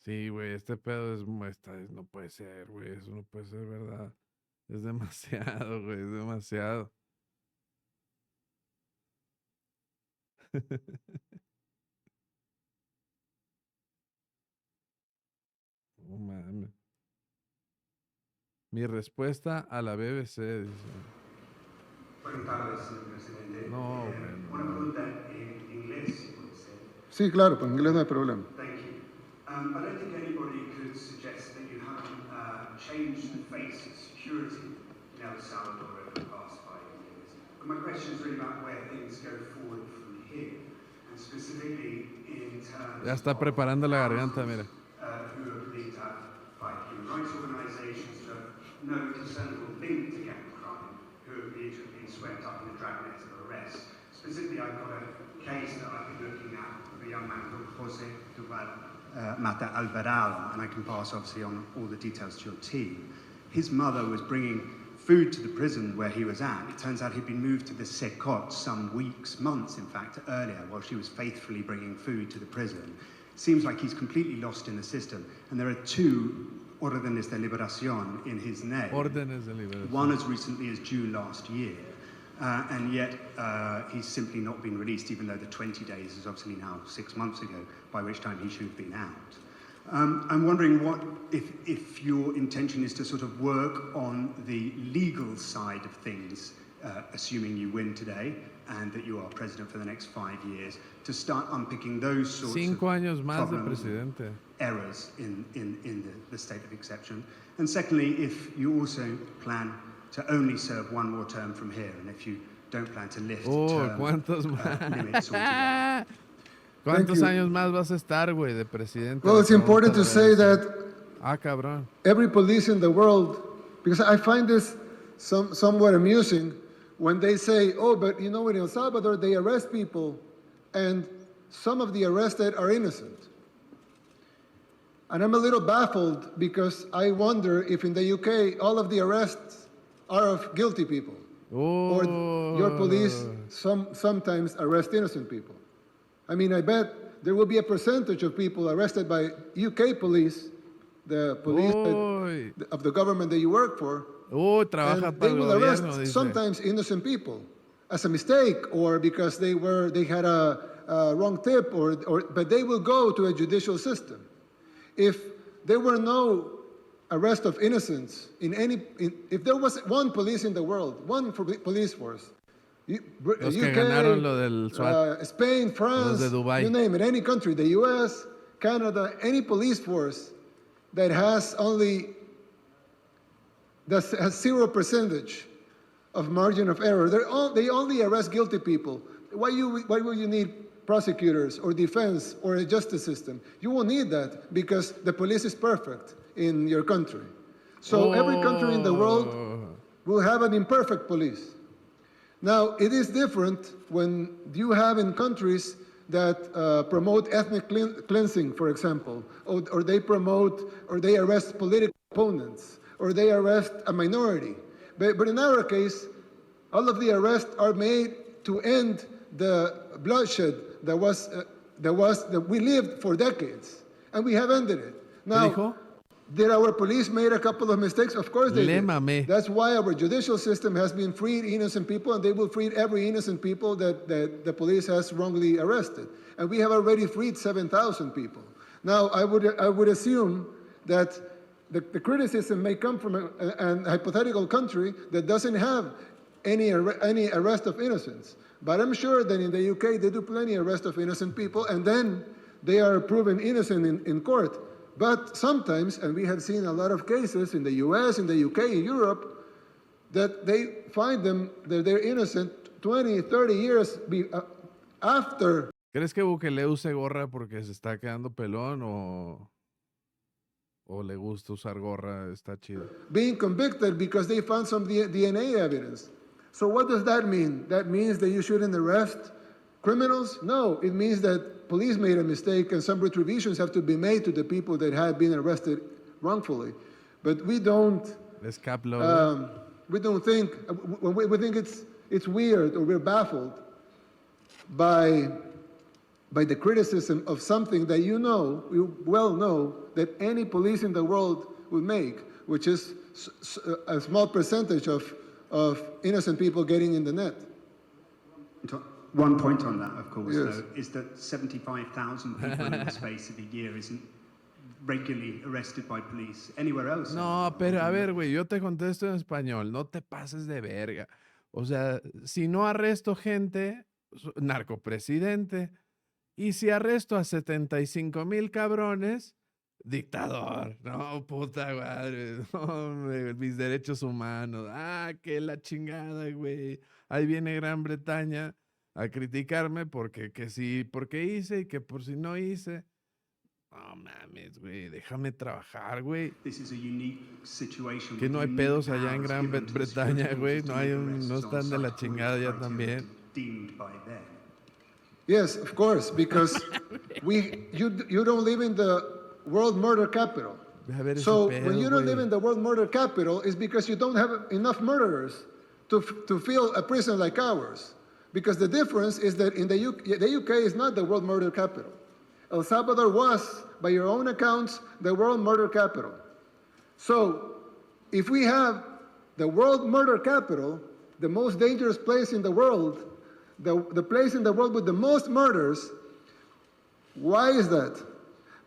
Sí, güey, este pedo no puede ser, güey, eso no puede ser verdad. Es demasiado, güey, es demasiado. No mames. Mi respuesta a la BBC, dice. Buenas tardes, señor presidente. No, bueno, Una no. pregunta en inglés, si puede ser. Sí, claro, pues en inglés no hay problema. Thank you. I don't think anybody could suggest that you haven't changed the face of security in El Salvador over the past 5 years. But my question is really about where things go forward from here, and specifically in terms Ya está preparando la garganta, mira. who are believed to have by human rights organizations who have no discernible link to gang crime, who have been swept up in the dragnet of arrests. Specifically, I've got a case that I've been looking at of a young man called Jose Mata Alvarado, and I can pass obviously on all the details to your team. His mother was bringing food to the prison where he was at. It turns out he'd been moved to the Secot some weeks, months in fact, earlier, while she was faithfully bringing food to the prison. It seems like he's completely lost in the system, and there are 2 órdenes de liberación in his name. Órdenes de liberación. One as recently as June last year, and yet he's simply not been released, even though the 20 days is obviously now 6 months ago, by which time he should have been out. I'm wondering if your intention is to sort of work on the legal side of things, assuming you win today and that you are president for the next 5 years, to start unpicking those sorts 5 años of más de problems, presidente. errors in the state of exception. And secondly, if you also plan to only serve 1 more term from here, and if you don't plan to lift term ¿cuántos más? limits altogether. ¿Cuántos años más vas a estar, güey, de presidente? Well, it's important to say that cabrón. every police in the world, because I find this somewhat amusing when they say, oh, but you know, in El Salvador, they arrest people, and some of the arrested are innocent. And I'm a little baffled because I wonder if in the UK, all of the arrests are of guilty people. Or your police sometimes arrest innocent people. I mean, I bet there will be a percentage of people arrested by UK police, the police of the government that you work for, and they will arrest sometimes innocent people as a mistake or because they had a wrong tip, but they will go to a judicial system. If there were no arrest of innocents if there was one police in the world, one police force, Los que UK, ganaron lo del SWAT. Spain, France, Los de Dubai. you name it, any country, the US, Canada, any police force that has has 0% of margin of error, they only arrest guilty people. Why will you need prosecutors or defense or a justice system? You won't need that because the police is perfect in your country. So every country in the world will have an imperfect police. Now, it is different when you have in countries that promote ethnic cleansing, for example, or they arrest political opponents, or they arrest a minority. But in our case, all of the arrests are made to end the bloodshed that we lived for decades, and we have ended it. Now, did our police made a couple of mistakes? Of course they did. That's why our judicial system has been freed innocent people, and they will free every innocent people that the police has wrongly arrested. And we have already freed 7,000 people. Now, I would assume that the criticism may come from a hypothetical country that doesn't have any arrest of innocents. But I'm sure that in the UK they do plenty arrest of innocent people, and then they are proven innocent in court. But sometimes, and we have seen a lot of cases in the US, in the UK, in Europe, that they find them that they're innocent 20, 30 years after. ¿Crees que Bukele use gorra porque se está quedando pelón o le gusta usar gorra? Está chido. Being convicted because they found some DNA evidence. So what does that mean? That means that you shouldn't arrest criminals? No, it means that police made a mistake and some retributions have to be made to the people that had been arrested wrongfully. But we don't think it's weird, or we're baffled by by the criticism of something that you well know that any police in the world would make, which is a small percentage of innocent people getting in the net. One point on that, of course, Yes. though, is that 75,000 people in the space of a year isn't regularly arrested by police anywhere else. No, pero a ver, güey, yo te contesto en español, no te pases de verga. O sea, si no arresto gente, narcopresidente, y si arresto a 75,000 cabrones, dictador. No, puta madre, no, mis derechos humanos. Ah, que la chingada, güey. Ahí viene Gran Bretaña a criticarme porque que sí, porque hice y que por si no hice. No mames, güey, déjame trabajar, güey. Que no hay pedos allá en Gran Bretaña, güey. No están de la chingada ya también. Yes, of course, because you don't live in the world murder capital. So when you don't live in the world murder capital, it's because you don't have enough murderers to fill a prison like ours. Because the difference is that in the UK is not the world murder capital. El Salvador was, by your own accounts, the world murder capital. So if we have the world murder capital, the most dangerous place in the world, the place in the world with the most murders, why is that?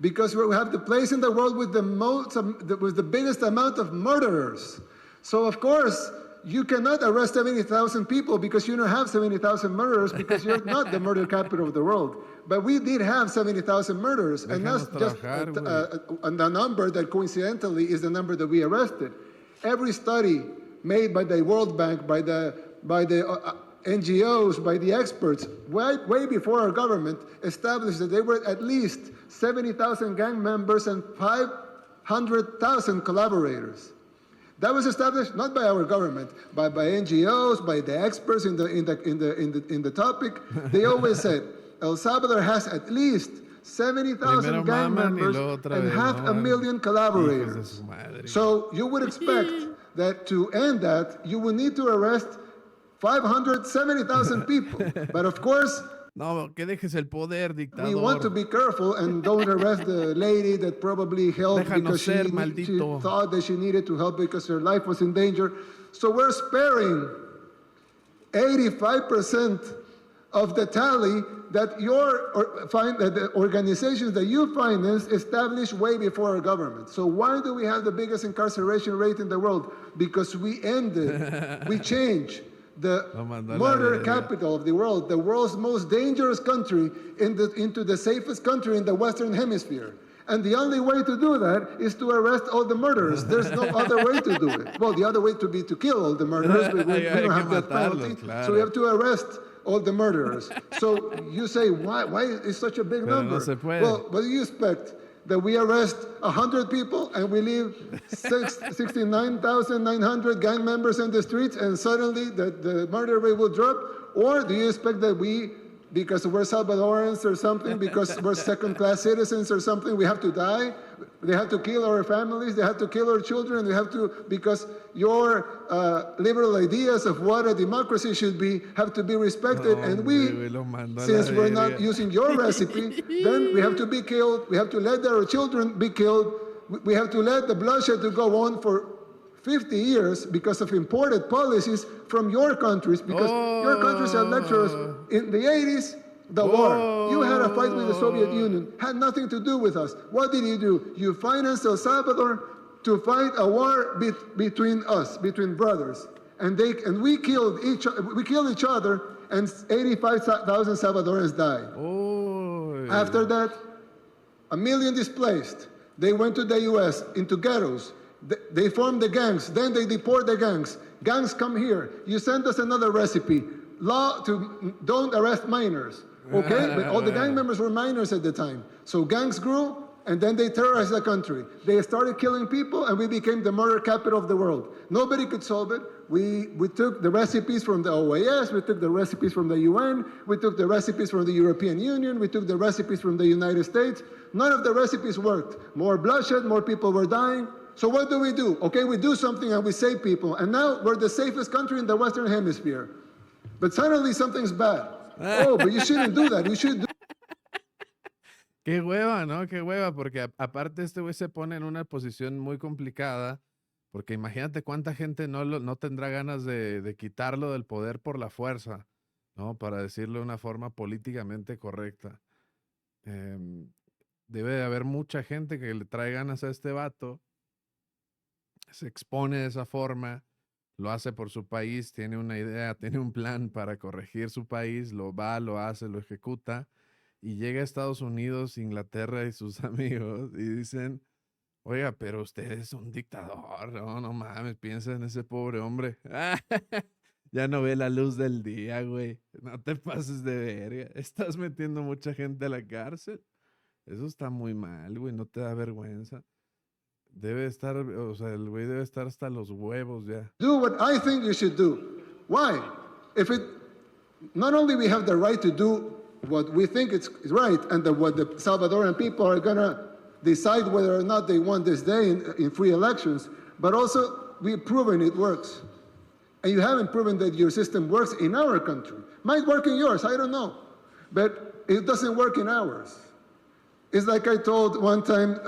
Because we have the place in the world with the biggest amount of murderers. So of course, you cannot arrest 70,000 people because you don't have 70,000 murderers because you're not the murder capital of the world. But we did have 70,000 murderers, and that's just a number that coincidentally is the number that we arrested. Every study made by the World Bank, by the NGOs, by the experts, way before our government established that there were at least 70,000 gang members and 500,000 collaborators. That was established not by our government, but by NGOs, by the experts in the topic. They always said El Salvador has at least 70,000 gang members and 500,000 collaborators. So you would expect that to end that, you would need to arrest 570,000 people. But of course, no, que dejes el poder, dictador. we want to be careful and don't arrest the lady that probably helped because she thought that she needed to help because her life was in danger. So we're sparing 85% of the tally that the organizations that you finance established way before our government. So why do we have the biggest incarceration rate in the world? Because we changed the murder capital of the world, the world's most dangerous country, into the safest country in the Western Hemisphere. And the only way to do that is to arrest all the murderers. There's no other way to do it. Well, the other way would be to kill all the murderers, but we don't have that penalty. So we have to arrest all the murderers. So you say, why is such a big number? Well, what do you expect? That we arrest 100 people and we leave 69,900 gang members in the streets and suddenly the murder rate will drop? Or do you expect that we, because we're Salvadorans or something, because we're second-class citizens or something, we have to die? They have to kill our families, they have to kill our children, because your liberal ideas of what a democracy should be have to be respected, and since we're not using your recipe, then we have to be killed, we have to let our children be killed, we have to let the bloodshed to go on for 50 years because of imported policies from your countries, because your countries have lectured us in the 80s, the war. You had a fight with the Soviet Union, had nothing to do with us. What did you do? You financed El Salvador to fight a war between us, between brothers. And we killed each other, and 85,000 Salvadorans died. After that, 1 million displaced. They went to the US, into ghettos. They formed the gangs, then they deport the gangs. Gangs come here. You send us another recipe. Law to don't arrest minors. Okay? But all the gang members were minors at the time. So gangs grew, and then they terrorized the country. They started killing people, and we became the murder capital of the world. Nobody could solve it. We took the recipes from the OAS, we took the recipes from the UN, we took the recipes from the European Union, we took the recipes from the United States. None of the recipes worked. More bloodshed, more people were dying. So what do? Okay, we do something and we save people. And now we're the safest country in the Western Hemisphere. But suddenly something's bad. Oh, but you shouldn't do that. You should do Qué hueva, ¿no? Qué hueva, porque aparte este güey se pone en una posición muy complicada, porque imagínate cuánta gente no tendrá ganas de quitarlo del poder por la fuerza, ¿no? Para decirlo de una forma políticamente correcta. Em, Debe de haber mucha gente que le trae ganas a este vato, se expone de esa forma, lo hace por su país, tiene una idea, tiene un plan para corregir su país, lo va, lo hace, lo ejecuta, y llega a Estados Unidos, Inglaterra y sus amigos y dicen, oiga, pero usted es un dictador, no, no mames, piensa en ese pobre hombre. Ya no ve la luz del día, güey. No te pases de verga. Estás metiendo mucha gente a la cárcel. Eso está muy mal, güey, no te da vergüenza. Debe estar, o sea, el güey debe estar hasta los huevos ya. Do what I think you should do. Why? If it, not only we have the right to do what we think is right, and what the Salvadoran people are gonna decide whether or not they want this day in free elections, but also we've proven it works. And you haven't proven that your system works in our country. Might work in yours, I don't know. But it doesn't work in ours. It's like I told one time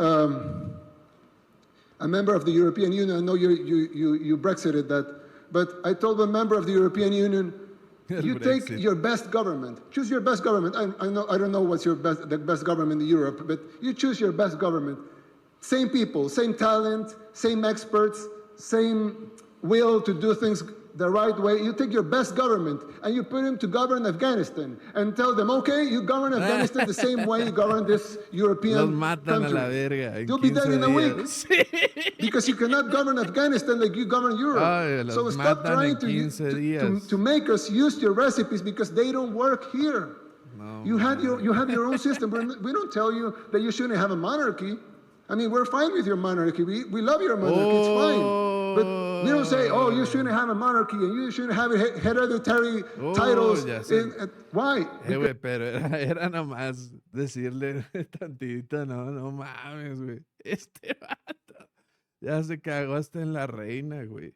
a member of the European Union, I know you Brexited that, but I told a member of the European Union, you take your best government, choose your best government. I don't know what's the best government in Europe, but you choose your best government. Same people, same talent, same experts, same will to do things the right way. You take your best government and you put him to govern Afghanistan and tell them, okay, you govern Afghanistan the same way you govern this European Los matan country. a la verga. You'll be dead in a week. Sí. Because you cannot govern Afghanistan like you govern Europe. Ay, so stop trying to make us use your recipes because they don't work here. No, you have your own system. We don't tell you that you shouldn't have a monarchy. I mean, we're fine with your monarchy. We love your monarchy. It's fine. But we don't say, oh, you shouldn't have a monarchy and you shouldn't have hereditary titles. Why? Güey, pero era nomás decirle tantito, no mames, güey. Este vato ya se cagó hasta en la reina, güey.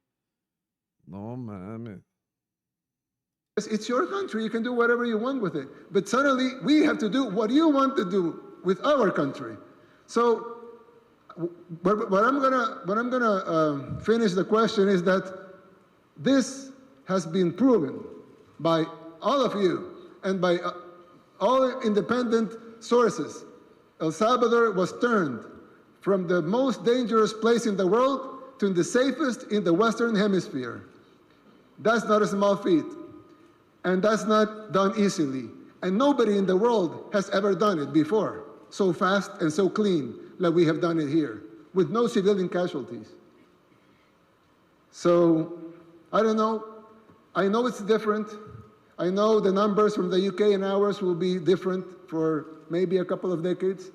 No mames. It's your country. You can do whatever you want with it. But suddenly we have to do what you want to do with our country. So what I'm gonna finish the question is that this has been proven by all of you and by all independent sources. El Salvador was turned from the most dangerous place in the world to the safest in the Western Hemisphere. That's not a small feat, and that's not done easily. And nobody in the world has ever done it before, so fast and so clean, like we have done it here, with no civilian casualties. So, I don't know. I know it's different. I know the numbers from the UK and ours will be different for maybe a couple of decades,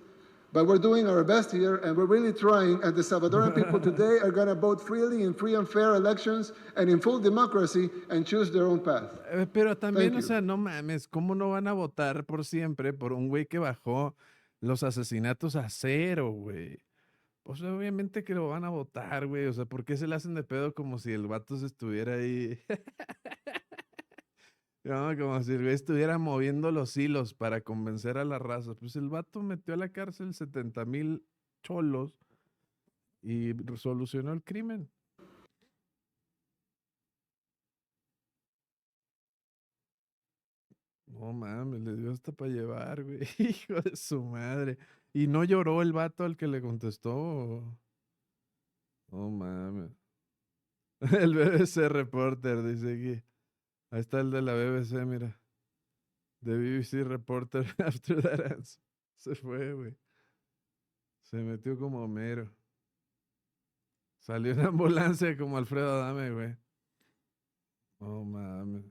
but we're doing our best here, and we're really trying, and the Salvadoran people today are going to vote freely in free and fair elections and in full democracy and choose their own path. Pero también, o sea, no mames, ¿cómo no van a votar por siempre por un güey que bajó los asesinatos a 0, güey? Pues obviamente que lo van a votar, güey. O sea, ¿por qué se le hacen de pedo como si el vato se estuviera ahí? No, como si el güey estuviera moviendo los hilos para convencer a la raza. Pues el vato metió a la cárcel 70,000 cholos y solucionó el crimen. No mames, le dio hasta para llevar, güey. Hijo de su madre. ¿Y no lloró el vato al que le contestó? No mames. El BBC Reporter dice aquí. Ahí está el de la BBC, mira. The BBC Reporter after that answer. Se fue, güey. Se metió como Homero. Salió en ambulancia como Alfredo Adame, güey. No mames.